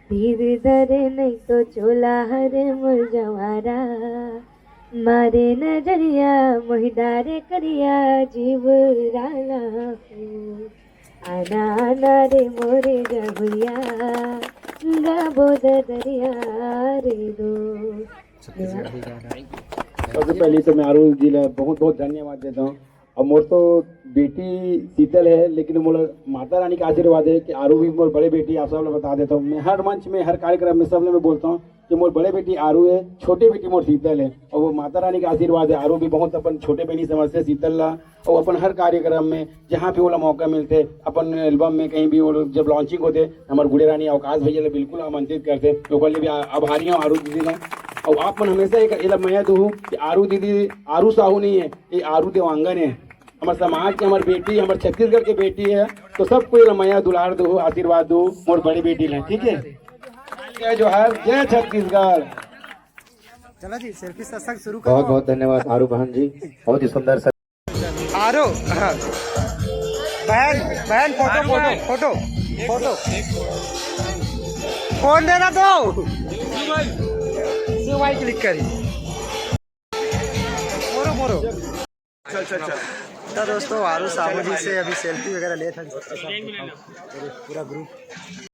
धीर धरे नहीं तो चोला हरे मोर जवारा, मारे नजरिया मोहिदारे करिया जीव राला हो। आना आना रे मोरे जबुरिया, गाबो दरिया रे दो। सबसे पहले तो मैं आरू जी ला बहुत बहुत धन्यवाद देता हूँ। और मोर तो बेटी शीतल है, लेकिन मोर माता रानी का आशीर्वाद है कि आरू भी मोर बड़े बेटी। आप सब लोग बता देता हूँ, मैं हर मंच में हर कार्यक्रम में सब लोग मैं बोलता हूँ कि मोर बड़े बेटी आरू है, छोटे बेटी मोर शीतल है। और वो माता रानी का आशीर्वाद है। आरू भी बहुत अपन छोटे बहनी समझते शीतल ला, और अपन हर कार्यक्रम में जहाँ भी वो मौका मिलते अपन एल्बम में कहीं भी वो लोग जब लॉन्चिंग होते हमारे बूढ़े रानी अवकाश भैया बिल्कुल आमंत्रित करते। तो कल भी आभारी हूँ आरू दीदी का। और आप मन हमेशा एक मैं दूँ कि आरू दीदी आरू साहू नहीं है, ये आरू देवांगन है। हमारे समाज की हमारी बेटी, हमारे छत्तीसगढ़ की बेटी है। तो सबको ये मैया दुलार दो, आशीर्वाद दो और बड़ी बेटी है। ठीक है, जय जोहार, जय छत्तीसगढ़। चलो जी, सेल्फी सत्संग शुरू करो। बहुत बहुत धन्यवाद आरू बहन जी, बहुत ही सुंदर सा। आरो बहन बहन photo photo photo photo phone देना दो, भाई क्लिक करी मोरो मोरो। तो दोस्तों आरू साहू जी से अभी सेल्फी वगैरह ले था पूरा ग्रुप।